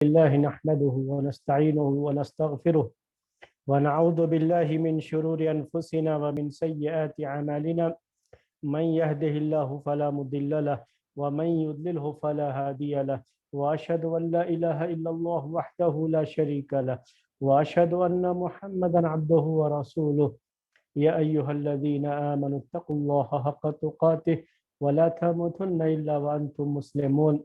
الله نحمده ونستعينه ونستغفره ونعوذ بالله من شرور أنفسنا ومن سيئات أعمالنا من يهده الله فلا مضل له ومن يضلله فلا هادي له وأشهد أن لا إله إلا الله وحده لا شريك له وأشهد أن محمدا عبده ورسوله يا أيها الذين آمنوا اتقوا الله حق تقاته ولا تموتن إلا وأنتم مسلمون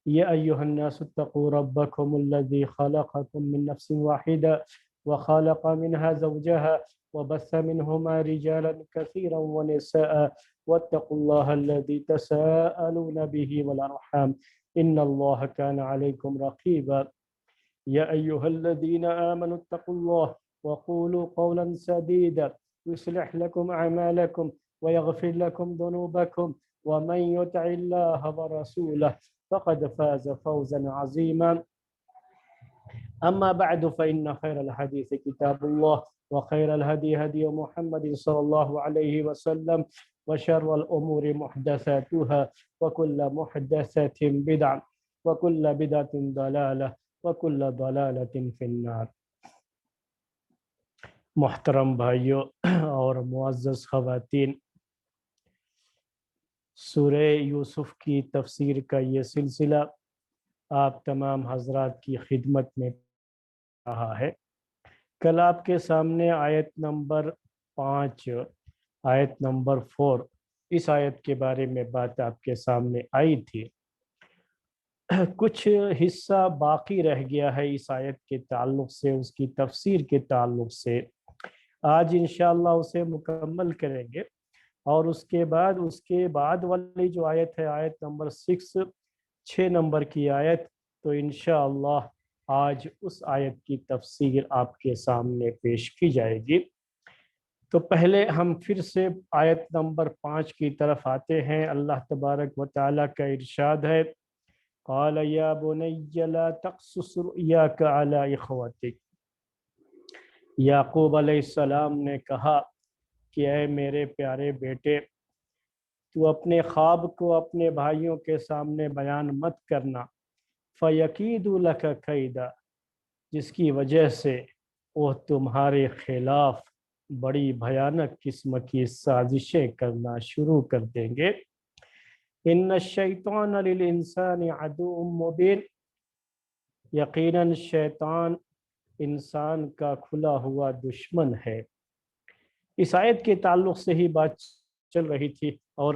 يا أيها الناس اتقوا ربكم الذي خلقكم من نفس واحدة وخلق منها زوجها وبث منهما رجالا كثيرا ونساء واتقوا الله الذي تساءلون به والأرحام إن الله كان عليكم رقيبا يا أيها الذين آمنوا اتقوا الله وقولوا قولا سديدا يصلح لكم أعمالكم ويغفر لكم ذنوبكم ومن يطع الله ورسوله فقد فاز فوزا عظيما أما بعد فإن خير الحديث كتاب الله وخير الهدي هدي محمد صلى الله عليه وسلم وشر الأمور محدثاتها وكل محدثة بدعة وكل بدعة ضلالة وكل ضلالة في النار۔ محترم بھائیوں اور معزز خواتین، سورہ یوسف کی تفسیر کا یہ سلسلہ آپ تمام حضرات کی خدمت میں رہا ہے۔ کل آپ کے سامنے آیت نمبر 5 آیت نمبر 4 اس آیت کے بارے میں بات آپ کے سامنے آئی تھی۔ کچھ حصہ باقی رہ گیا ہے اس آیت کے تعلق سے، اس کی تفسیر کے تعلق سے۔ آج انشاءاللہ اسے مکمل کریں گے، اور اس کے بعد والی جو آیت ہے آیت نمبر 6 نمبر کی آیت، تو انشاءاللہ آج اس آیت کی تفسیر آپ کے سامنے پیش کی جائے گی۔ تو پہلے ہم پھر سے آیت نمبر 5 کی طرف آتے ہیں۔ اللہ تبارک و تعالیٰ کا ارشاد ہے، قال یا بنی لا تقصص رؤیاک علی اخوتک۔ یعقوب علیہ السلام نے کہا کہ اے میرے پیارے بیٹے، تو اپنے خواب کو اپنے بھائیوں کے سامنے بیان مت کرنا، فَيَكِيدُ لَكَ كَيْدًا، جس کی وجہ سے وہ تمہارے خلاف بڑی بھیانک قسم کی سازشیں کرنا شروع کر دیں گے۔ إِنَّ الشَّيْطَانَ لِلْإِنسَانِ عَدُوٌّ مُّبِينٌ، یقیناً شیطان انسان کا کھلا ہوا دشمن ہے۔ اس آیت کے تعلق سے ہی بات چل رہی تھی، اور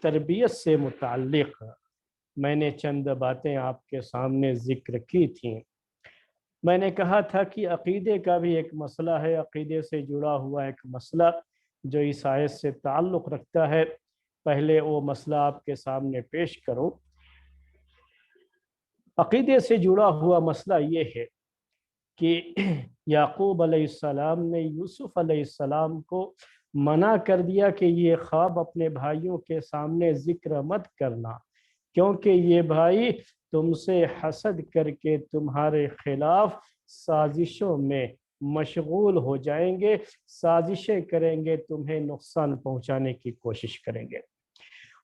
تربیت سے متعلق میں نے چند باتیں آپ کے سامنے ذکر کی تھیں۔ میں نے کہا تھا کہ عقیدے کا بھی ایک مسئلہ ہے، عقیدے سے جڑا ہوا ایک مسئلہ جو اس آیت سے تعلق رکھتا ہے۔ پہلے وہ مسئلہ آپ کے سامنے پیش کروں۔ عقیدے سے جڑا ہوا مسئلہ یہ ہے کہ یعقوب علیہ السلام نے یوسف علیہ السلام کو منع کر دیا کہ یہ خواب اپنے بھائیوں کے سامنے ذکر مت کرنا، کیونکہ یہ بھائی تم سے حسد کر کے تمہارے خلاف سازشوں میں مشغول ہو جائیں گے، سازشیں کریں گے، تمہیں نقصان پہنچانے کی کوشش کریں گے۔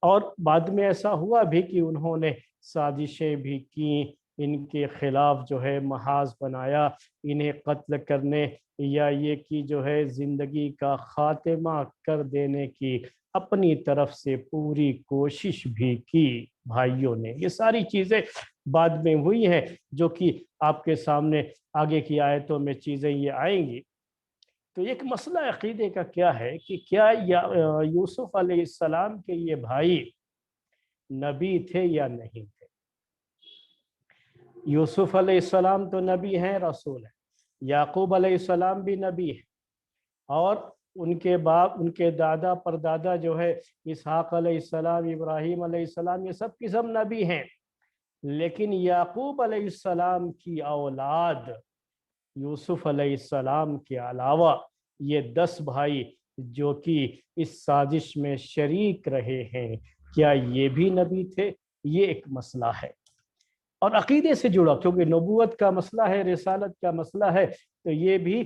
اور بعد میں ایسا ہوا بھی کہ انہوں نے سازشیں بھی کیں، ان کے خلاف جو ہے محاذ بنایا، انہیں قتل کرنے یا یہ کہ جو ہے زندگی کا خاتمہ کر دینے کی اپنی طرف سے پوری کوشش بھی کی بھائیوں نے۔ یہ ساری چیزیں بعد میں ہوئی ہیں، جو کہ آپ کے سامنے آگے کی آیتوں میں چیزیں یہ آئیں گی۔ تو ایک مسئلہ عقیدے کا کیا ہے کہ کیا یوسف علیہ السلام کے یہ بھائی نبی تھے یا نہیں تھے؟ یوسف علیہ السلام تو نبی ہیں، رسول ہیں، یعقوب علیہ السلام بھی نبی ہیں، اور ان کے باپ، ان کے دادا پردادا جو ہے اسحاق علیہ السلام، ابراہیم علیہ السلام، یہ سب کی سب نبی ہیں۔ لیکن یعقوب علیہ السلام کی اولاد یوسف علیہ السلام کے علاوہ یہ 10 بھائی جو کہ اس سازش میں شریک رہے ہیں، کیا یہ بھی نبی تھے؟ یہ ایک مسئلہ ہے، اور عقیدے سے جڑا، کیونکہ نبوت کا مسئلہ ہے، رسالت کا مسئلہ ہے، تو یہ بھی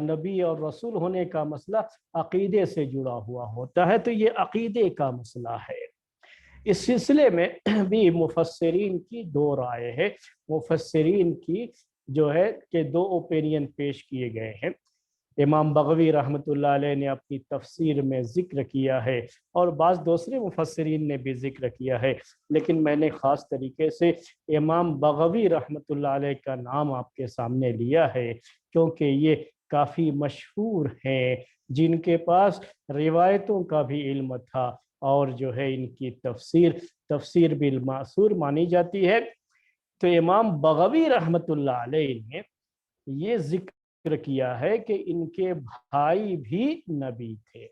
نبی اور رسول ہونے کا مسئلہ عقیدے سے جڑا ہوا ہوتا ہے، تو یہ عقیدے کا مسئلہ ہے۔ اس سلسلے میں بھی مفسرین کی دو رائے ہے، مفسرین کی جو ہے کہ دو اوپینین پیش کیے گئے ہیں۔ امام بغوی رحمۃ اللہ علیہ نے اپنی تفسیر میں ذکر کیا ہے اور بعض دوسرے مفسرین نے بھی ذکر کیا ہے، لیکن میں نے خاص طریقے سے امام بغوی رحمۃ اللہ علیہ کا نام آپ کے سامنے لیا ہے کیونکہ یہ کافی مشہور ہیں، جن کے پاس روایتوں کا بھی علم تھا اور جو ہے ان کی تفسیر بالمعصور مانی جاتی ہے۔ تو امام بغوی رحمۃ اللہ علیہ نے یہ ذکر کیا ہے کہ ان کے بھائی بھی نبی تھے۔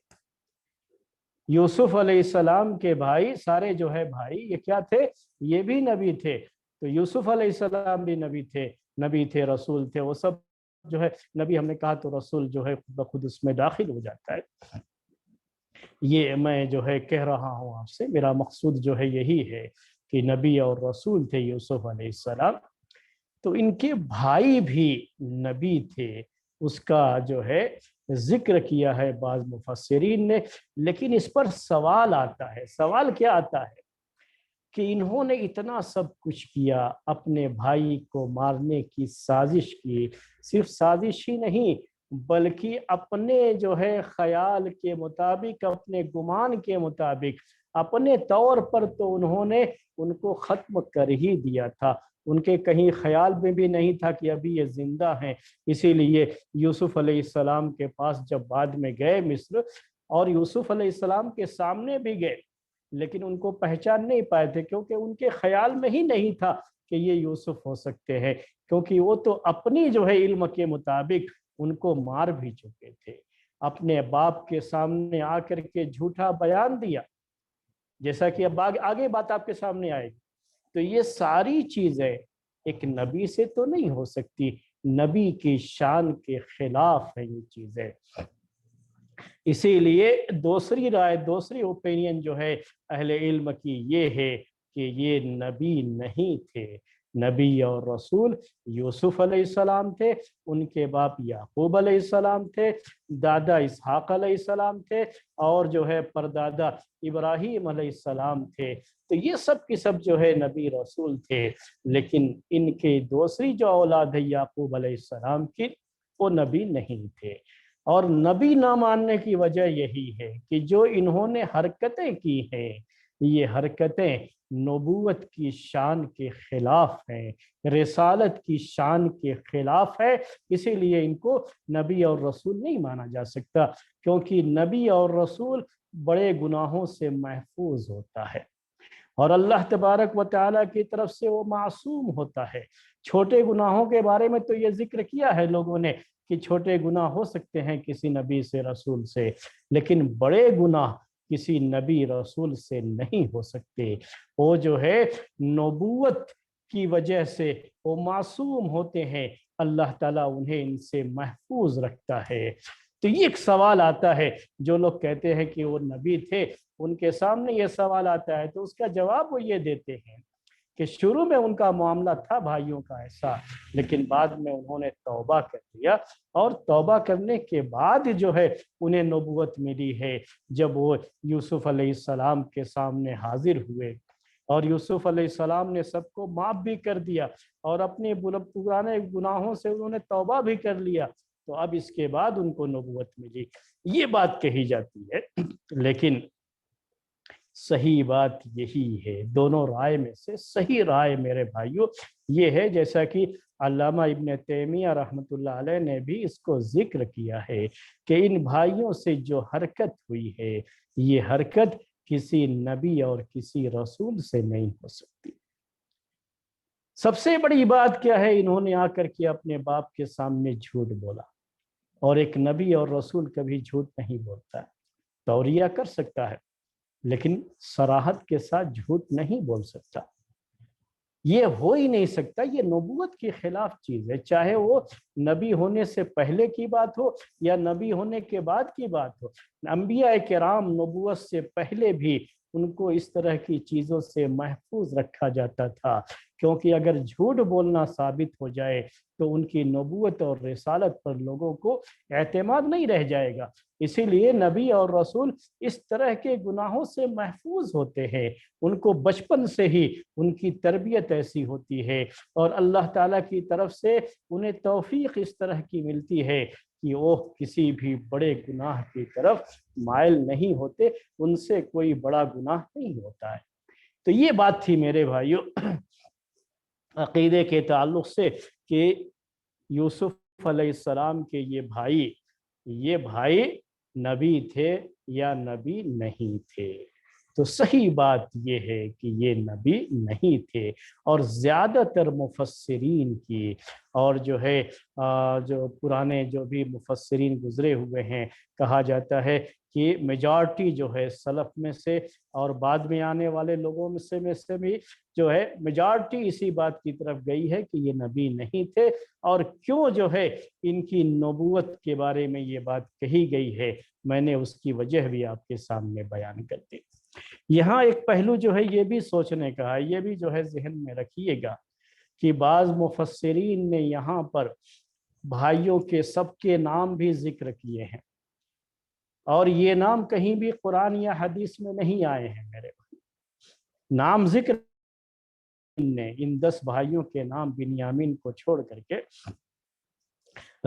یوسف علیہ السلام کے بھائی، سارے جو ہے بھائی یہ کیا تھے؟ یہ بھی نبی تھے۔ تو یوسف علیہ السلام بھی نبی تھے، رسول تھے، وہ سب جو ہے نبی، ہم نے کہا تو رسول جو ہے خود بخود اس میں داخل ہو جاتا ہے۔ یہ میں جو ہے کہہ رہا ہوں آپ سے، میرا مقصود جو ہے یہی ہے کہ نبی اور رسول تھے یوسف علیہ السلام، تو ان کے بھائی بھی نبی تھے، اس کا جو ہے ذکر کیا ہے بعض مفسرین نے۔ لیکن اس پر سوال آتا ہے، سوال کیا آتا ہے کہ انہوں نے اتنا سب کچھ کیا، اپنے بھائی کو مارنے کی سازش کی، صرف سازش ہی نہیں بلکہ اپنے جو ہے خیال کے مطابق، اپنے گمان کے مطابق، اپنے طور پر تو انہوں نے ان کو ختم کر ہی دیا تھا۔ ان کے کہیں خیال میں بھی نہیں تھا کہ ابھی یہ زندہ ہیں۔ اسی لیے یوسف علیہ السلام کے پاس جب بعد میں گئے مصر، اور یوسف علیہ السلام کے سامنے بھی گئے، لیکن ان کو پہچان نہیں پائے تھے کیونکہ ان کے خیال میں ہی نہیں تھا کہ یہ یوسف ہو سکتے ہیں، کیونکہ وہ تو اپنی جو ہے علم کے مطابق ان کو مار بھی چکے تھے، اپنے باپ کے سامنے آ کر کے جھوٹا بیان دیا، جیسا کہ اب آگے بات آپ کے سامنے آئے گی۔ تو یہ ساری چیزیں ایک نبی سے تو نہیں ہو سکتی، نبی کی شان کے خلاف ہیں یہ چیزیں۔ اسی لیے دوسری رائے، دوسری اوپینین جو ہے اہل علم کی یہ ہے کہ یہ نبی نہیں تھے۔ نبی اور رسول یوسف علیہ السلام تھے، ان کے باپ یعقوب علیہ السلام تھے، دادا اسحاق علیہ السلام تھے، اور جو ہے پردادا ابراہیم علیہ السلام تھے۔ تو یہ سب کی سب جو ہے نبی رسول تھے، لیکن ان کے دوسری جو اولاد ہے یعقوب علیہ السلام کی، وہ نبی نہیں تھے۔ اور نبی نہ ماننے کی وجہ یہی ہے کہ جو انہوں نے حرکتیں کی ہیں، یہ حرکتیں نبوت کی شان کے خلاف ہیں، رسالت کی شان کے خلاف ہے، اسی لیے ان کو نبی اور رسول نہیں مانا جا سکتا، کیونکہ نبی اور رسول بڑے گناہوں سے محفوظ ہوتا ہے، اور اللہ تبارک و تعالیٰ کی طرف سے وہ معصوم ہوتا ہے۔ چھوٹے گناہوں کے بارے میں تو یہ ذکر کیا ہے لوگوں نے کہ چھوٹے گناہ ہو سکتے ہیں کسی نبی سے، رسول سے، لیکن بڑے گناہ کسی نبی رسول سے نہیں ہو سکتے۔ وہ جو ہے نبوت کی وجہ سے وہ معصوم ہوتے ہیں، اللہ تعالیٰ انہیں ان سے محفوظ رکھتا ہے۔ تو یہ ایک سوال آتا ہے، جو لوگ کہتے ہیں کہ وہ نبی تھے، ان کے سامنے یہ سوال آتا ہے تو اس کا جواب وہ یہ دیتے ہیں کہ شروع میں ان کا معاملہ تھا بھائیوں کا ایسا، لیکن بعد میں انہوں نے توبہ کر دیا، اور توبہ کرنے کے بعد جو ہے انہیں نبوت ملی ہے، جب وہ یوسف علیہ السلام کے سامنے حاضر ہوئے، اور یوسف علیہ السلام نے سب کو معاف بھی کر دیا، اور اپنے پرانے گناہوں سے انہوں نے توبہ بھی کر لیا، تو اب اس کے بعد ان کو نبوت ملی، یہ بات کہی جاتی ہے۔ لیکن صحیح بات یہی ہے، دونوں رائے میں سے صحیح رائے میرے بھائیوں یہ ہے، جیسا کہ علامہ ابن تیمیہ رحمۃ اللہ علیہ نے بھی اس کو ذکر کیا ہے کہ ان بھائیوں سے جو حرکت ہوئی ہے، یہ حرکت کسی نبی اور کسی رسول سے نہیں ہو سکتی۔ سب سے بڑی بات کیا ہے، انہوں نے آ کر کے اپنے باپ کے سامنے جھوٹ بولا، اور ایک نبی اور رسول کبھی جھوٹ نہیں بولتا ہے، توریہ کر سکتا ہے لیکن صراحت کے ساتھ جھوٹ نہیں بول سکتا، یہ ہو ہی نہیں سکتا، یہ نبوت کے خلاف چیز ہے، چاہے وہ نبی ہونے سے پہلے کی بات ہو یا نبی ہونے کے بعد کی بات ہو۔ انبیاء کرام نبوت سے پہلے بھی ان کو اس طرح کی چیزوں سے محفوظ رکھا جاتا تھا کیونکہ اگر جھوٹ بولنا ثابت ہو جائے تو ان کی نبوت اور رسالت پر لوگوں کو اعتماد نہیں رہ جائے گا۔ اسی لیے نبی اور رسول اس طرح کے گناہوں سے محفوظ ہوتے ہیں، ان کو بچپن سے ہی ان کی تربیت ایسی ہوتی ہے، اور اللہ تعالیٰ کی طرف سے انہیں توفیق اس طرح کی ملتی ہے کہ وہ کسی بھی بڑے گناہ کی طرف مائل نہیں ہوتے، ان سے کوئی بڑا گناہ نہیں ہوتا ہے۔ تو یہ بات تھی میرے بھائیوں عقیدے کے تعلق سے کہ یوسف علیہ السلام کے یہ بھائی نبی تھے یا نبی نہیں تھے۔ تو صحیح بات یہ ہے کہ یہ نبی نہیں تھے، اور زیادہ تر مفسرین کی اور جو پرانے جو بھی مفسرین گزرے ہوئے ہیں، کہا جاتا ہے کہ میجارٹی جو ہے سلف میں سے اور بعد میں آنے والے لوگوں میں سے بھی جو ہے میجارٹی اسی بات کی طرف گئی ہے کہ یہ نبی نہیں تھے۔ اور کیوں جو ہے ان کی نبوت کے بارے میں یہ بات کہی گئی ہے، میں نے اس کی وجہ بھی آپ کے سامنے بیان کر دی۔ یہاں ایک پہلو جو ہے یہ بھی سوچنے کا ہے، یہ بھی جو ہے ذہن میں رکھیے گا کہ بعض مفسرین نے یہاں پر بھائیوں کے سب کے نام بھی ذکر کیے ہیں، اور یہ نام کہیں بھی قرآن یا حدیث میں نہیں آئے ہیں میرے بھائی۔ نام ذکر نے ان 10 بھائیوں کے نام بنیامین کو چھوڑ کر کے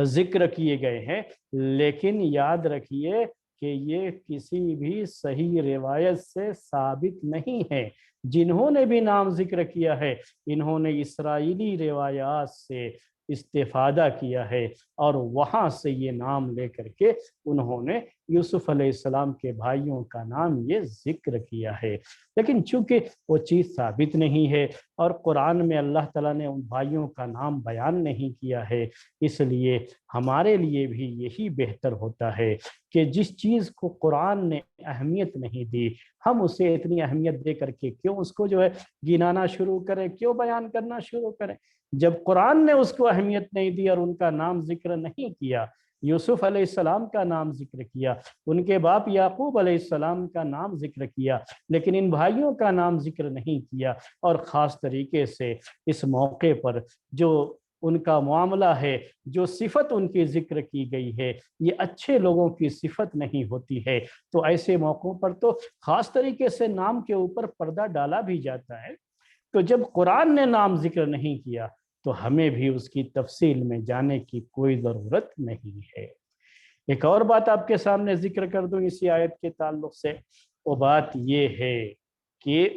ذکر کیے گئے ہیں، لیکن یاد رکھیے کہ یہ کسی بھی صحیح روایت سے ثابت نہیں ہے۔ جنہوں نے بھی نام ذکر کیا ہے انہوں نے اسرائیلی روایات سے استفادہ کیا ہے، اور وہاں سے یہ نام لے کر کے انہوں نے یوسف علیہ السلام کے بھائیوں کا نام یہ ذکر کیا ہے۔ لیکن چونکہ وہ چیز ثابت نہیں ہے اور قرآن میں اللہ تعالیٰ نے ان بھائیوں کا نام بیان نہیں کیا ہے، اس لیے ہمارے لیے بھی یہی بہتر ہوتا ہے کہ جس چیز کو قرآن نے اہمیت نہیں دی، ہم اسے اتنی اہمیت دے کر کے کیوں اس کو جو ہے گنانا شروع کریں، کیوں بیان کرنا شروع کریں؟ جب قرآن نے اس کو اہمیت نہیں دی اور ان کا نام ذکر نہیں کیا، یوسف علیہ السلام کا نام ذکر کیا، ان کے باپ یعقوب علیہ السلام کا نام ذکر کیا، لیکن ان بھائیوں کا نام ذکر نہیں کیا، اور خاص طریقے سے اس موقع پر جو ان کا معاملہ ہے، جو صفت ان کی ذکر کی گئی ہے، یہ اچھے لوگوں کی صفت نہیں ہوتی ہے، تو ایسے موقعوں پر تو خاص طریقے سے نام کے اوپر پردہ ڈالا بھی جاتا ہے۔ تو جب قرآن نے نام ذکر نہیں کیا تو ہمیں بھی اس کی تفصیل میں جانے کی کوئی ضرورت نہیں ہے۔ ایک اور بات آپ کے سامنے ذکر کر دوں اسی آیت کے تعلق سے، وہ بات یہ ہے کہ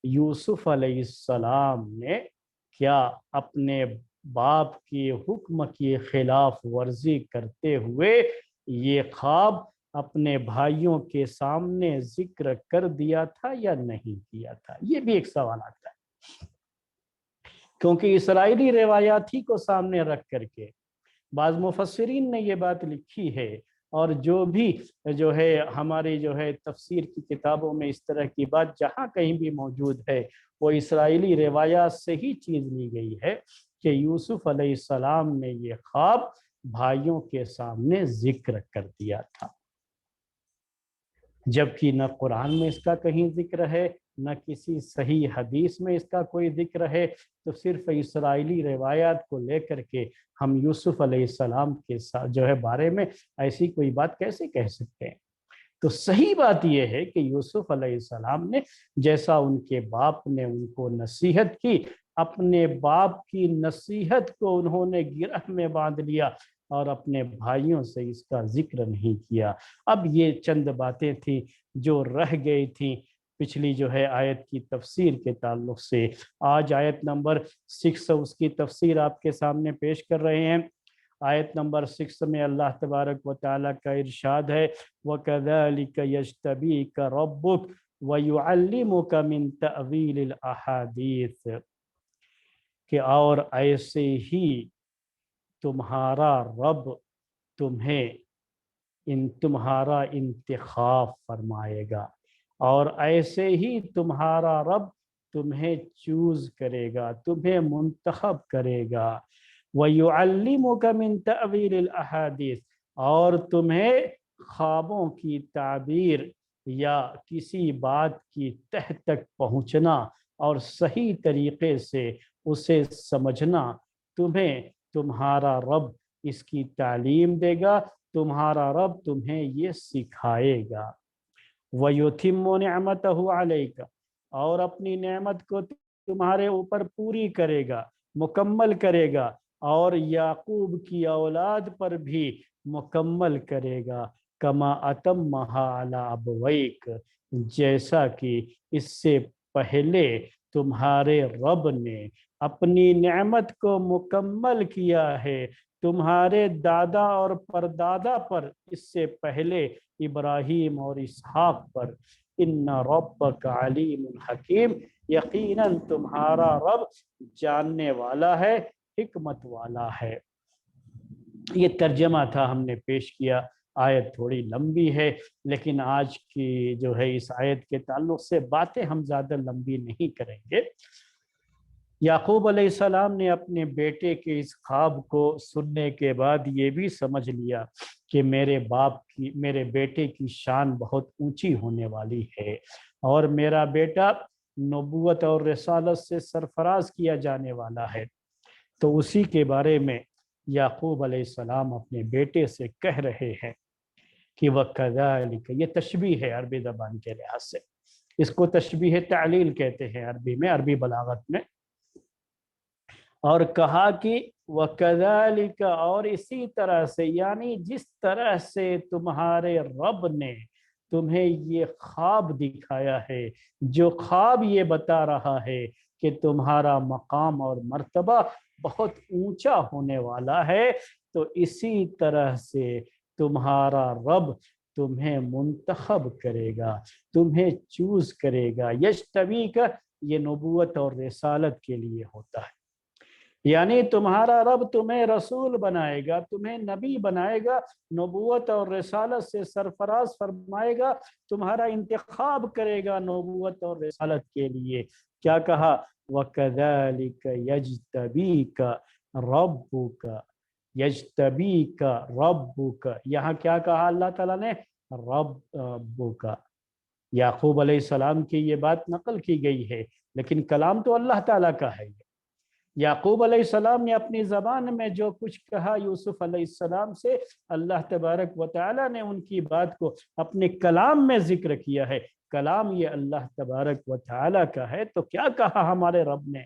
یوسف علیہ السلام نے کیا اپنے باپ کی حکم کی خلاف ورزی کرتے ہوئے یہ خواب اپنے بھائیوں کے سامنے ذکر کر دیا تھا یا نہیں کیا تھا؟ یہ بھی ایک سوال آتا ہے، کیونکہ اسرائیلی روایات ہی کو سامنے رکھ کر کے بعض مفسرین نے یہ بات لکھی ہے، اور جو بھی جو ہے ہماری جو ہے تفسیر کی کتابوں میں اس طرح کی بات جہاں کہیں بھی موجود ہے، وہ اسرائیلی روایات سے ہی چیز لی گئی ہے کہ یوسف علیہ السلام نے یہ خواب بھائیوں کے سامنے ذکر کر دیا تھا، جبکہ نہ قرآن میں اس کا کہیں ذکر ہے، نہ کسی صحیح حدیث میں اس کا کوئی ذکر ہے۔ تو صرف اسرائیلی روایات کو لے کر کے ہم یوسف علیہ السلام کے ساتھ جو ہے بارے میں ایسی کوئی بات کیسے کہہ سکتے ہیں؟ تو صحیح بات یہ ہے کہ یوسف علیہ السلام نے جیسا ان کے باپ نے ان کو نصیحت کی، اپنے باپ کی نصیحت کو انہوں نے گرہ میں باندھ لیا اور اپنے بھائیوں سے اس کا ذکر نہیں کیا۔ اب یہ چند باتیں تھیں جو رہ گئی تھیں پچھلی جو ہے آیت کی تفسیر کے تعلق سے۔ آج آیت نمبر 6 اس کی تفسیر آپ کے سامنے پیش کر رہے ہیں۔ آیت نمبر 6 میں اللہ تبارک و تعالیٰ کا ارشاد ہے وَكَذَلِكَ يَجْتَبِيكَ رَبُّكَ وَيُعَلِّمُكَ مِن تَأْوِيلِ الْأَحَادِيثِ، کہ اور ایسے ہی تمہارا رب تمہارا انتخاب فرمائے گا، اور ایسے ہی تمہارا رب تمہیں چوز کرے گا، تمہیں منتخب کرے گا۔ وَيُعَلِّمُكَ مِن تَأْوِيلِ الْأَحَادِيثِ، اور تمہیں خوابوں کی تعبیر یا کسی بات کی تہ تک پہنچنا اور صحیح طریقے سے اسے سمجھنا تمہیں تمہارا رب اس کی تعلیم دے گا، تمہارا رب تمہیں یہ سکھائے گا۔ وَيُتِمُّ نِعْمَتَهُ عَلَيْكَ، اور اپنی نعمت کو تمہارے اوپر پوری کرے گا، مکمل کرے گا، اور یعقوب کی اولاد پر بھی مکمل کرے گا، کما اتمها علی ابویک، جیسا کہ اس سے پہلے تمہارے رب نے اپنی نعمت کو مکمل کیا ہے تمہارے دادا اور پردادا پر، اس سے پہلے ابراہیم اور اسحاق پر۔ ان ربک علیم حکیم، یقیناً تمہارا رب جاننے والا ہے، حکمت والا ہے۔ یہ ترجمہ تھا ہم نے پیش کیا۔ آیت تھوڑی لمبی ہے، لیکن آج کی جو ہے اس آیت کے تعلق سے باتیں ہم زیادہ لمبی نہیں کریں گے۔ یعقوب علیہ السلام نے اپنے بیٹے کے اس خواب کو سننے کے بعد یہ بھی سمجھ لیا کہ میرے بیٹے کی شان بہت اونچی ہونے والی ہے، اور میرا بیٹا نبوت اور رسالت سے سرفراز کیا جانے والا ہے۔ تو اسی کے بارے میں یعقوب علیہ السلام اپنے بیٹے سے کہہ رہے ہیں کہ وَكَذَلِكَ، یہ تشبیہ ہے عربی زبان کے لحاظ سے، اس کو تشبیہ تعلیل کہتے ہیں عربی میں، عربی بلاغت میں۔ اور کہا کہ وَكَذَلِكَ، اور اسی طرح سے، یعنی جس طرح سے تمہارے رب نے تمہیں یہ خواب دکھایا ہے، جو خواب یہ بتا رہا ہے کہ تمہارا مقام اور مرتبہ بہت اونچا ہونے والا ہے، تو اسی طرح سے تمہارا رب تمہیں منتخب کرے گا، تمہیں چوز کرے گا۔ یجتبیک، یہ نبوت اور رسالت کے لیے ہوتا ہے، یعنی تمہارا رب تمہیں رسول بنائے گا، تمہیں نبی بنائے گا، نبوت اور رسالت سے سرفراز فرمائے گا، تمہارا انتخاب کرے گا نبوت اور رسالت کے لیے۔ کیا کہا؟ وَكَذَلِكَ يَجْتَبِيكَ رَبُّكَ، یجتبیک ربک، یہاں کیا کہا اللہ تعالیٰ نے؟ ربک۔ یعقوب علیہ السلام کی یہ بات نقل کی گئی ہے، لیکن کلام تو اللہ تعالیٰ کا ہے۔ یعقوب علیہ السلام نے اپنی زبان میں جو کچھ کہا یوسف علیہ السلام سے، اللہ تبارک و تعالیٰ نے ان کی بات کو اپنے کلام میں ذکر کیا ہے۔ کلام یہ اللہ تبارک و تعالیٰ کا ہے، تو کیا کہا ہمارے رب نے؟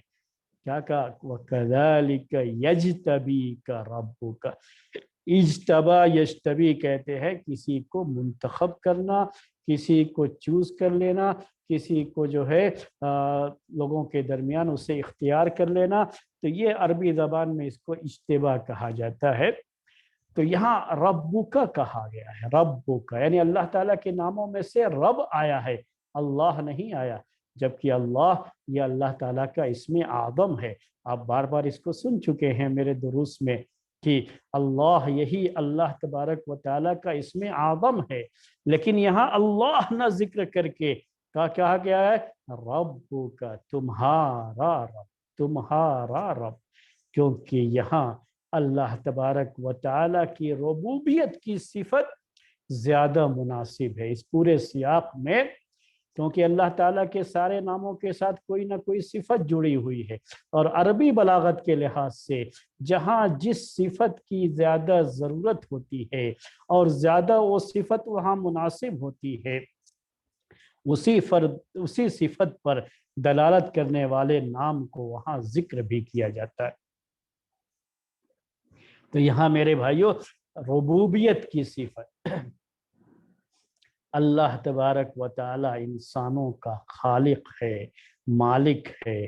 کیا کہا؟ وَكَذَلِكَ يَجْتَبِيكَ رَبُّكَ۔ اجتبا، یجتبی کہتے ہیں کسی کو منتخب کرنا، کسی کو چوز کر لینا، کسی کو جو ہے لوگوں کے درمیان اسے اختیار کر لینا، تو یہ عربی زبان میں اس کو اجتبا کہا جاتا ہے۔ تو یہاں ربک کہا گیا ہے، ربک یعنی اللہ تعالیٰ کے ناموں میں سے رب آیا ہے، اللہ نہیں آیا، جبکہ اللہ یہ اللہ تعالیٰ کا اسم اعظم ہے۔ آپ بار بار اس کو سن چکے ہیں میرے دروس میں کہ اللہ، یہی اللہ تبارک و تعالیٰ کا اسم اعظم ہے، لیکن یہاں اللہ نہ ذکر کر کے کہا گیا ہے ربک، تمہارا رب، تمہارا رب، کیونکہ یہاں اللہ تبارک و تعالیٰ کی ربوبیت کی صفت زیادہ مناسب ہے اس پورے سیاق میں، کیونکہ اللہ تعالیٰ کے سارے ناموں کے ساتھ کوئی نہ کوئی صفت جڑی ہوئی ہے، اور عربی بلاغت کے لحاظ سے جہاں جس صفت کی زیادہ ضرورت ہوتی ہے اور زیادہ وہ صفت وہاں مناسب ہوتی ہے، اسی صفت پر دلالت کرنے والے نام کو وہاں ذکر بھی کیا جاتا ہے۔ تو یہاں میرے بھائیوں ربوبیت کی صفت، اللہ تبارک و تعالی انسانوں کا خالق ہے، مالک ہے،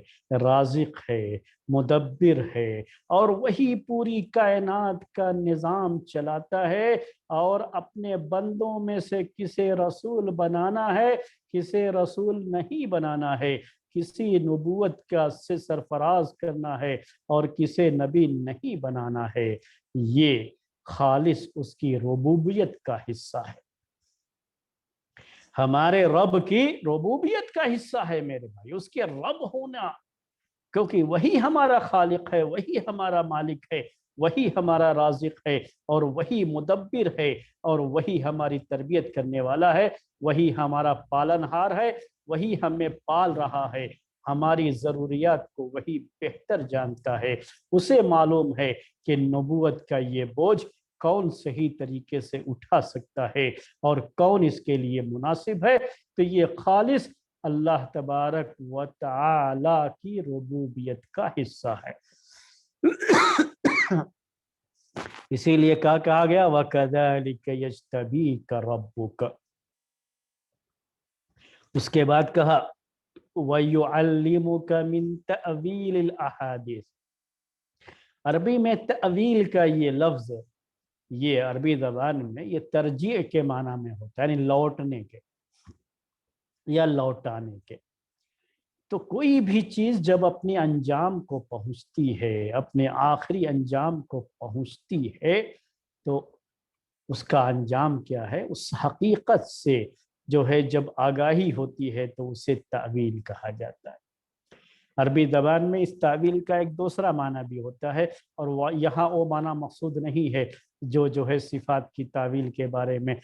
رازق ہے، مدبر ہے، اور وہی پوری کائنات کا نظام چلاتا ہے، اور اپنے بندوں میں سے کسے رسول بنانا ہے، کسے رسول نہیں بنانا ہے، کسی نبوت کا سے سرفراز کرنا ہے اور کسے نبی نہیں بنانا ہے، یہ خالص اس کی ربوبیت کا حصہ ہے، ہمارے رب کی ربوبیت کا حصہ ہے میرے بھائی، اس کے رب ہونا، کیونکہ وہی ہمارا خالق ہے، وہی ہمارا مالک ہے، وہی ہمارا رازق ہے، اور وہی مدبر ہے، اور وہی ہماری تربیت کرنے والا ہے، وہی ہمارا پالن ہار ہے، وہی ہمیں پال رہا ہے، ہماری ضروریات کو وہی بہتر جانتا ہے، اسے معلوم ہے کہ نبوت کا یہ بوجھ کون صحیح طریقے سے اٹھا سکتا ہے اور کون اس کے لیے مناسب ہے۔ تو یہ خالص اللہ تبارک و تعالی کی ربوبیت کا حصہ ہے۔ اسی لیے کہا گیا وَكَذَلِكَ يَجْتَبِيكَ رَبُّكَ۔ اس کے بعد کہا وَيُعَلِّمُكَ مِن تَأْوِيلِ الْأَحَادِيثِ۔ عربی میں تأویل کا یہ لفظ، یہ عربی زبان میں یہ ترجیع کے معنی میں ہوتا ہے، یعنی لوٹنے کے یا لوٹانے کے۔ تو کوئی بھی چیز جب اپنے انجام کو پہنچتی ہے، اپنے آخری انجام کو پہنچتی ہے، تو اس کا انجام کیا ہے؟ اس حقیقت سے جو ہے جب آگاہی ہوتی ہے تو اسے تأویل کہا جاتا ہے۔ عربی زبان میں اس تأویل کا ایک دوسرا معنی بھی ہوتا ہے، اور یہاں وہ معنی مقصود نہیں ہے جو ہے صفات کی تأویل کے بارے میں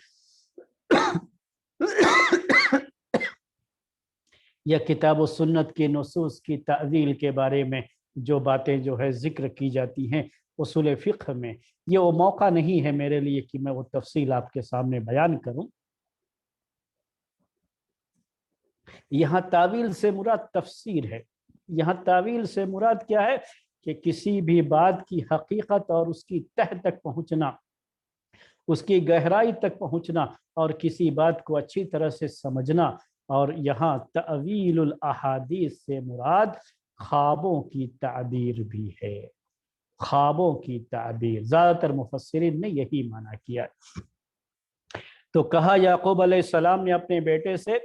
یا کتاب و سنت کی نصوص کی تأویل کے بارے میں جو باتیں جو ہے ذکر کی جاتی ہیں اصول فقہ میں، یہ وہ موقع نہیں ہے میرے لیے کہ میں وہ تفصیل آپ کے سامنے بیان کروں۔ یہاں تأویل سے مراد تفسیر ہے۔ یہاں تأویل سے مراد کیا ہے کہ کسی بھی بات کی حقیقت اور اس کی تہ تک پہنچنا، اس کی گہرائی تک پہنچنا اور کسی بات کو اچھی طرح سے سمجھنا۔ اور یہاں تأویل الاحادیث سے مراد خوابوں کی تعبیر بھی ہے۔ خوابوں کی تعبیر زیادہ تر مفسرین نے یہی معنی کیا۔ تو کہا یعقوب علیہ السلام نے اپنے بیٹے سے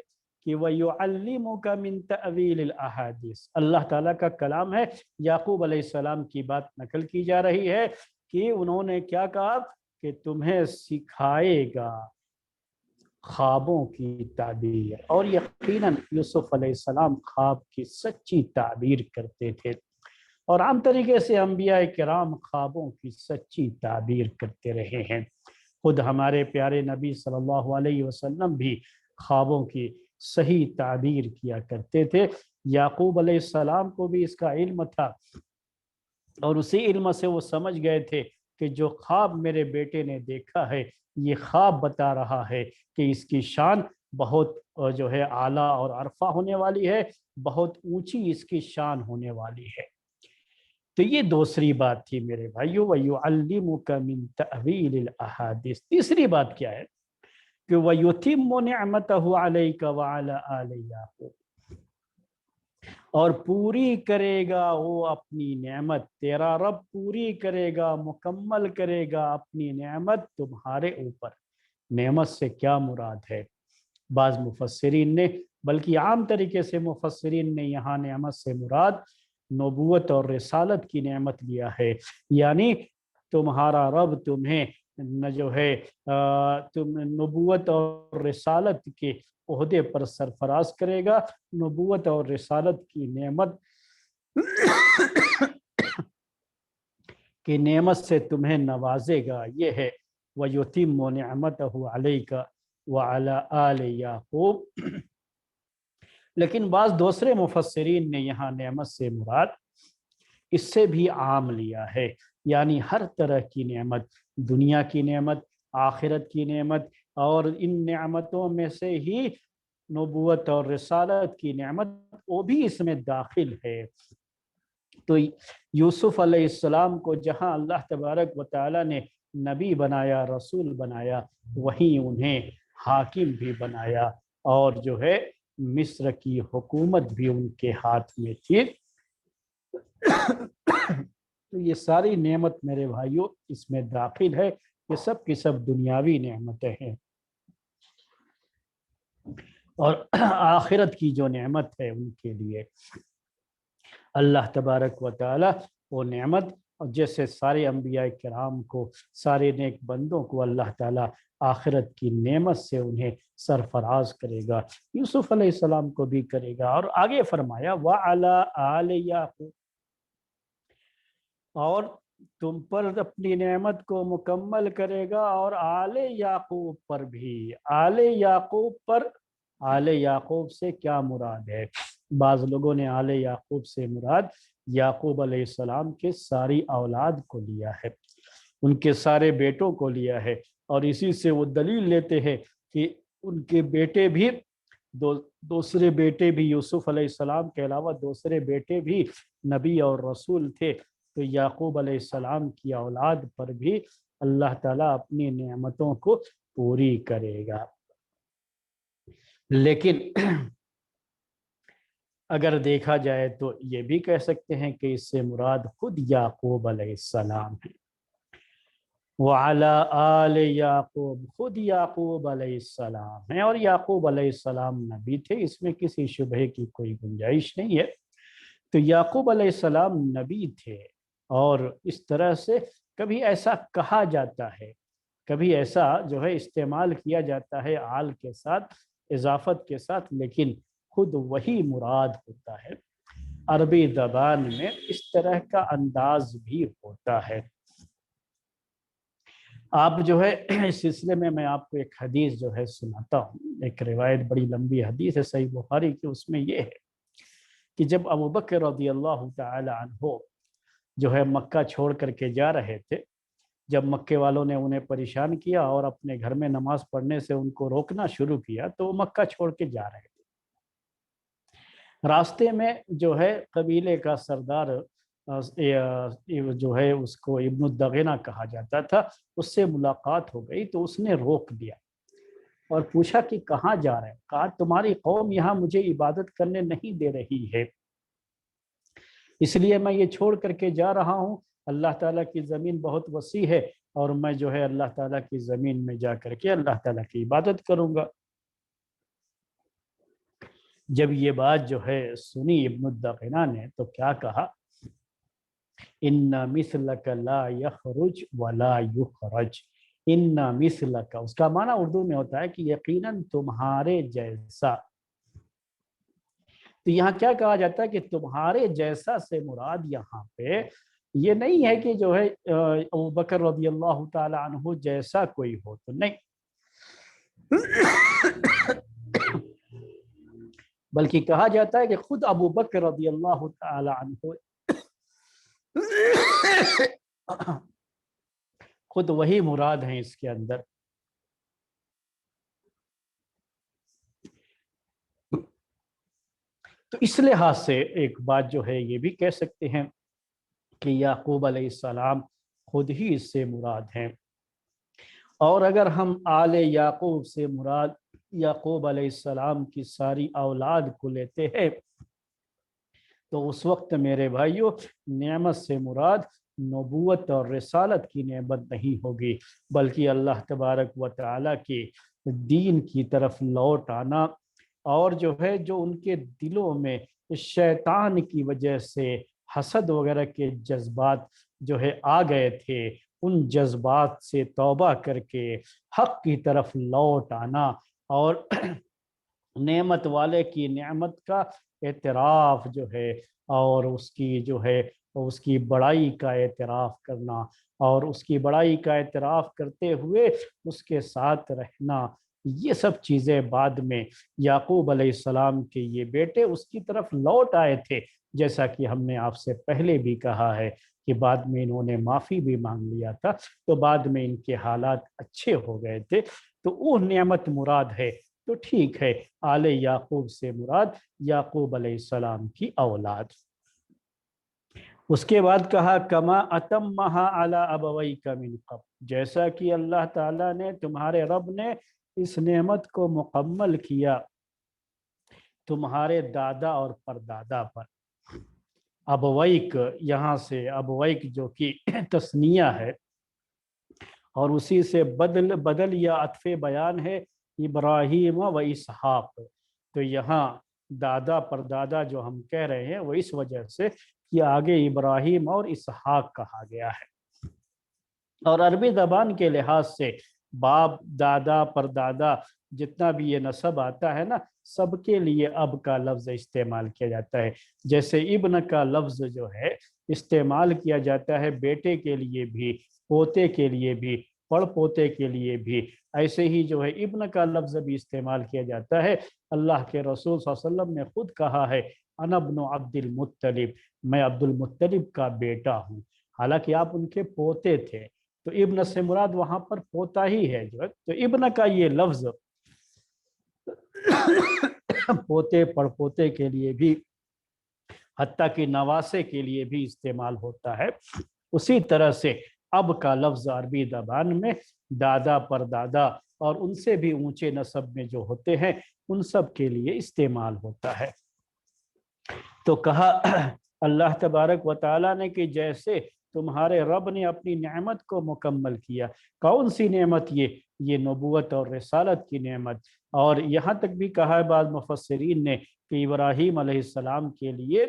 کہ وَيُعَلِّمُكَ مِن تَأْوِيلِ الْأَحَادِيثِ، اللہ تعالیٰ کا کلام ہے، یعقوب علیہ السلام کی بات نقل کی جا رہی ہے کہ انہوں نے کیا کہا کہ تمہیں سکھائے گا خوابوں کی تعبیر۔ اور یقیناً یوسف علیہ السلام خواب کی سچی تعبیر کرتے تھے، اور عام طریقے سے انبیاء کرام خوابوں کی سچی تعبیر کرتے رہے ہیں۔ خود ہمارے پیارے نبی صلی اللہ علیہ وسلم بھی خوابوں کی صحیح تعبیر کیا کرتے تھے۔ یعقوب علیہ السلام کو بھی اس کا علم تھا، اور اسی علم سے وہ سمجھ گئے تھے کہ جو خواب میرے بیٹے نے دیکھا ہے یہ خواب بتا رہا ہے کہ اس کی شان بہت جو ہے اعلیٰ اور عرفہ ہونے والی ہے، بہت اونچی اس کی شان ہونے والی ہے۔ تو یہ دوسری بات تھی میرے بھائیو، وَيُعَلِّمُكَ مِن تَأْوِيلِ الْأَحَادِيثِ۔ تیسری بات کیا ہے کہ وَيُتِمُّ نِعْمَتَهُ عَلَيْكَ وَعَلَىٰ آلِ يَعْقُوبَ، اور پوری کرے گا وہ اپنی نعمت، تیرا رب پوری کرے گا، مکمل کرے گا اپنی نعمت تمہارے اوپر۔ نعمت سے کیا مراد ہے؟ بعض مفسرین نے، بلکہ عام طریقے سے مفسرین نے یہاں نعمت سے مراد نبوت اور رسالت کی نعمت لیا ہے، یعنی تمہارا رب تمہیں جو ہے تم نبوت اور رسالت کے عہدے پر سرفراز کرے گا، نبوت اور رسالت کی نعمت کی نعمت سے تمہیں نوازے گا۔ یہ ہے وَيُتِمُّ نِعْمَتَهُ عَلَيْكَ وَعَلَىٰ آلِ يَعْقُوبَ۔ لیکن بعض دوسرے مفسرین نے یہاں نعمت سے مراد اس سے بھی عام لیا ہے، یعنی ہر طرح کی نعمت، دنیا کی نعمت، آخرت کی نعمت، اور ان نعمتوں میں سے ہی نبوت اور رسالت کی نعمت وہ بھی اس میں داخل ہے۔ تو یوسف علیہ السلام کو جہاں اللہ تبارک و تعالیٰ نے نبی بنایا، رسول بنایا، وہیں انہیں حاکم بھی بنایا، اور جو ہے مصر کی حکومت بھی ان کے ہاتھ میں تھی۔ تو یہ ساری نعمت میرے بھائیوں اس میں داخل ہے، یہ سب کی سب دنیاوی نعمتیں ہیں۔ اور آخرت کی جو نعمت ہے ان کے لیے اللہ تبارک و تعالی وہ نعمت، جیسے سارے انبیاء کرام کو، سارے نیک بندوں کو اللہ تعالی آخرت کی نعمت سے انہیں سرفراز کرے گا، یوسف علیہ السلام کو بھی کرے گا۔ اور آگے فرمایا وَعَلَىٰ آلِ يَعْقُوبَ، اور تم پر اپنی نعمت کو مکمل کرے گا، اور آل یعقوب پر بھی۔ آل یعقوب پر، آل یعقوب سے کیا مراد ہے؟ بعض لوگوں نے آل یعقوب سے مراد یعقوب علیہ السلام کے ساری اولاد کو لیا ہے، ان کے سارے بیٹوں کو لیا ہے، اور اسی سے وہ دلیل لیتے ہیں کہ ان کے بیٹے بھی دوسرے بیٹے بھی یوسف علیہ السلام کے علاوہ دوسرے بیٹے بھی نبی اور رسول تھے، تو یعقوب علیہ السلام کی اولاد پر بھی اللہ تعالیٰ اپنی نعمتوں کو پوری کرے گا۔ لیکن اگر دیکھا جائے تو یہ بھی کہہ سکتے ہیں کہ اس سے مراد خود یعقوب علیہ السلام ہے، وَعَلَىٰ آلِ یعقوب، خود یعقوب علیہ السلام ہے، اور یعقوب علیہ السلام نبی تھے، اس میں کسی شبہ کی کوئی گنجائش نہیں ہے۔ تو یعقوب علیہ السلام نبی تھے، اور اس طرح سے کبھی ایسا کہا جاتا ہے، کبھی ایسا جو ہے استعمال کیا جاتا ہے آل کے ساتھ، اضافت کے ساتھ، لیکن خود وہی مراد ہوتا ہے۔ عربی زبان میں اس طرح کا انداز بھی ہوتا ہے۔ آپ جو ہے اس سلسلے میں آپ کو ایک حدیث جو ہے سناتا ہوں، ایک روایت بڑی لمبی حدیث ہے صحیح بخاری کی، اس میں یہ ہے کہ جب ابوبکر رضی اللہ تعالی عنہ جو ہے مکہ چھوڑ کر کے جا رہے تھے، جب مکے والوں نے انہیں پریشان کیا اور اپنے گھر میں نماز پڑھنے سے ان کو روکنا شروع کیا، تو وہ مکہ چھوڑ کے جا رہے تھے۔ راستے میں جو ہے قبیلے کا سردار جو ہے اس کو ابن الدغینہ کہا جاتا تھا، اس سے ملاقات ہو گئی، تو اس نے روک دیا اور پوچھا کہ کہاں جا رہے ہیں؟ کہا تمہاری قوم یہاں مجھے عبادت کرنے نہیں دے رہی ہے، اس لیے میں یہ چھوڑ کر کے جا رہا ہوں۔ اللہ تعالیٰ کی زمین بہت وسیع ہے، اور میں جو ہے اللہ تعالیٰ کی زمین میں جا کر کے اللہ تعالیٰ کی عبادت کروں گا۔ جب یہ بات جو ہے سنی ابن الدغینہ نے تو کیا کہا؟ ان مثلک لا یخرج ولا یخرج، ان مثلک، اس کا معنی اردو میں ہوتا ہے کہ یقیناً تمہارے جیسا۔ تو یہاں کیا کہا جاتا ہے کہ تمہارے جیسا سے مراد یہاں پہ یہ نہیں ہے کہ جو ہے ابوبکر رضی اللہ تعالی عنہ جیسا کوئی ہو، تو نہیں، بلکہ کہا جاتا ہے کہ خود ابوبکر رضی اللہ تعالی عنہ خود وہی مراد ہیں اس کے اندر۔ تو اس لحاظ سے ایک بات جو ہے یہ بھی کہہ سکتے ہیں کہ یعقوب علیہ السلام خود ہی اس سے مراد ہیں۔ اور اگر ہم آل یعقوب سے مراد یعقوب علیہ السلام کی ساری اولاد کو لیتے ہیں تو اس وقت میرے بھائیوں نعمت سے مراد نبوت اور رسالت کی نعمت نہیں ہوگی، بلکہ اللہ تبارک و تعالیٰ کے دین کی طرف لوٹ آنا، اور جو ہے جو ان کے دلوں میں شیطان کی وجہ سے حسد وغیرہ کے جذبات جو ہے آ گئے تھے، ان جذبات سے توبہ کر کے حق کی طرف لوٹ آنا، اور نعمت والے کی نعمت کا اعتراف جو ہے، اور اس کی جو ہے اس کی بڑائی کا اعتراف کرنا، اور اس کی بڑائی کا اعتراف کرتے ہوئے اس کے ساتھ رہنا، یہ سب چیزیں بعد میں یعقوب علیہ السلام کے یہ بیٹے اس کی طرف لوٹ آئے تھے، جیسا کہ ہم نے آپ سے پہلے بھی کہا ہے کہ بعد میں انہوں نے معافی بھی مانگ لیا تھا، تو بعد میں ان کے حالات اچھے ہو گئے تھے، تو وہ نعمت مراد ہے۔ تو ٹھیک ہے، آل یعقوب سے مراد یعقوب علیہ السلام کی اولاد۔ اس کے بعد کہا کما اتمہا علی ابویک من قبل، جیسا کہ اللہ تعالیٰ نے تمہارے رب نے اس نعمت کو مکمل کیا تمہارے دادا اور پردادا پر۔ ابویک، یہاں سے ابویک جو کہ تثنیہ ہے، اور اسی سے بدل یا عطف بیان ہے ابراہیم و اسحاق، تو یہاں دادا پردادا جو ہم کہہ رہے ہیں وہ اس وجہ سے کہ آگے ابراہیم اور اسحاق کہا گیا ہے، اور عربی زبان کے لحاظ سے باپ دادا پردادا جتنا بھی یہ نسب آتا ہے نا، سب کے لیے اب کا لفظ استعمال کیا جاتا ہے، جیسے ابن کا لفظ جو ہے استعمال کیا جاتا ہے بیٹے کے لیے بھی، پوتے کے لیے بھی، پڑ پوتے کے لیے بھی۔ ایسے ہی جو ہے ابن کا لفظ بھی استعمال کیا جاتا ہے۔ اللہ کے رسول صلی اللہ علیہ وسلم نے خود کہا ہے انا ابن عبد المطلب، میں عبد المطلب کا بیٹا ہوں، حالانکہ آپ ان کے پوتے تھے، تو ابن سے مراد وہاں پر پوتا ہی ہے جو ہے۔ تو ابن کا یہ لفظ پوتے پڑ پوتے کے لیے بھی، حتیٰ کہ نواسے کے لیے بھی استعمال ہوتا ہے۔ اسی طرح سے اب کا لفظ عربی زبان میں دادا پر دادا اور ان سے بھی اونچے نسب میں جو ہوتے ہیں ان سب کے لیے استعمال ہوتا ہے۔ تو کہا اللہ تبارک و تعالیٰ نے کہ جیسے تمہارے رب نے اپنی نعمت کو مکمل کیا، کون سی نعمت؟ یہ نبوت اور رسالت کی نعمت۔ اور یہاں تک بھی کہا ہے بعض مفسرین نے کہ ابراہیم علیہ السلام کے لیے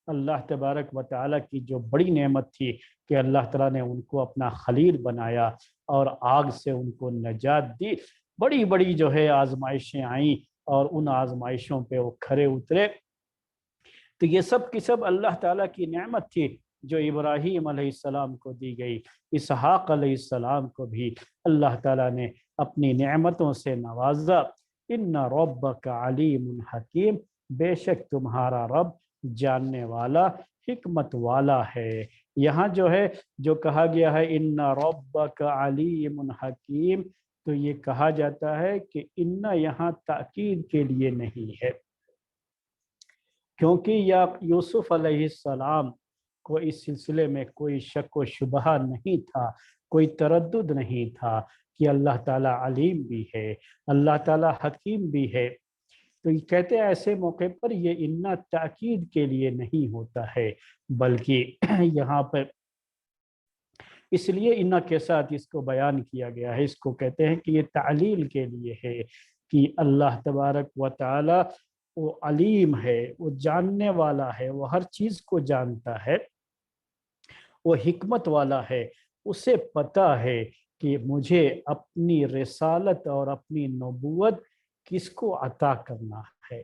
اللہ تبارک و تعالیٰ کی جو بڑی نعمت تھی کہ اللہ تعالیٰ نے ان کو اپنا خلیل بنایا اور آگ سے ان کو نجات دی۔ بڑی بڑی جو ہے آزمائشیں آئیں اور ان آزمائشوں پہ وہ کھرے اترے۔ تو یہ سب کی سب اللہ تعالیٰ کی نعمت تھی جو ابراہیم علیہ السلام کو دی گئی۔ اسحاق علیہ السلام کو بھی اللہ تعالیٰ نے اپنی نعمتوں سے نوازا۔ ان ربک علیم حکیم، بے شک تمہارا رب جاننے والا حکمت والا ہے۔ یہاں جو ہے جو کہا گیا ہے ان ربک علیم حکیم، تو یہ کہا جاتا ہے کہ ان یہاں تاکید کے لیے نہیں ہے، کیونکہ یا یوسف علیہ السلام کو اس سلسلے میں کوئی شک و شبہ نہیں تھا، کوئی تردد نہیں تھا کہ اللہ تعالیٰ علیم بھی ہے، اللہ تعالیٰ حکیم بھی ہے۔ تو یہ کہتے ہیں ایسے موقع پر یہ انا تاکید کے لیے نہیں ہوتا ہے، بلکہ یہاں پر اس لیے انا کے ساتھ اس کو بیان کیا گیا ہے، اس کو کہتے ہیں کہ یہ تعلیل کے لیے ہے کہ اللہ تبارک و تعالی وہ علیم ہے، وہ جاننے والا ہے، وہ ہر چیز کو جانتا ہے، وہ حکمت والا ہے۔ اسے پتہ ہے کہ مجھے اپنی رسالت اور اپنی نبوت کس کو عطا کرنا ہے،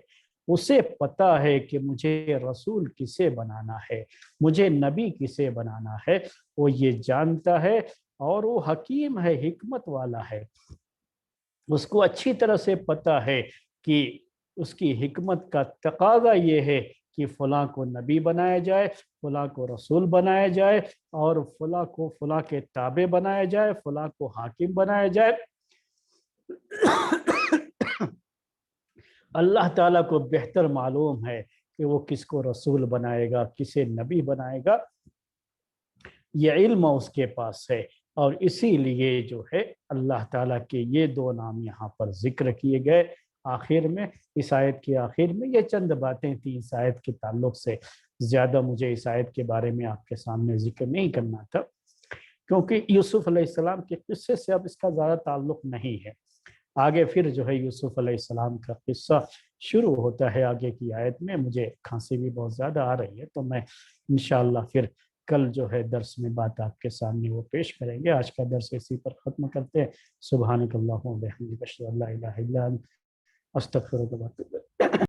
اسے پتہ ہے کہ مجھے رسول کسے بنانا ہے، مجھے نبی کسے بنانا ہے، وہ یہ جانتا ہے اور وہ حکیم ہے، حکمت والا ہے۔ اس کو اچھی طرح سے پتہ ہے کہ اس کی حکمت کا تقاضا یہ ہے کہ فلاں کو نبی بنایا جائے، فلاں کو رسول بنایا جائے، اور فلاں کو فلاں کے تابع بنایا جائے، فلاں کو حاکم بنایا جائے۔ اللہ تعالیٰ کو بہتر معلوم ہے کہ وہ کس کو رسول بنائے گا، کسے نبی بنائے گا، یہ علم اس کے پاس ہے۔ اور اسی لیے جو ہے اللہ تعالیٰ کے یہ دو نام یہاں پر ذکر کیے گئے آخر میں، اس آیت کے آخر میں۔ یہ چند باتیں تھیں اس آیت کے تعلق سے، زیادہ مجھے اس آیت کے بارے میں آپ کے سامنے ذکر نہیں کرنا تھا، کیونکہ یوسف علیہ السلام کے قصے سے اب اس کا زیادہ تعلق نہیں ہے۔ آگے پھر جو ہے یوسف علیہ السلام کا قصہ شروع ہوتا ہے آگے کی آیت میں۔ مجھے کھانسی بھی بہت زیادہ آ رہی ہے، تو میں انشاءاللہ پھر کل جو ہے درس میں بات آپ کے سامنے وہ پیش کریں گے۔ آج کا درس اسی پر ختم کرتے ہیں۔ سبحانک اللہم و بحمدک، اشہد ان لا الہ الا انت، استغفرک و اتوب الیک۔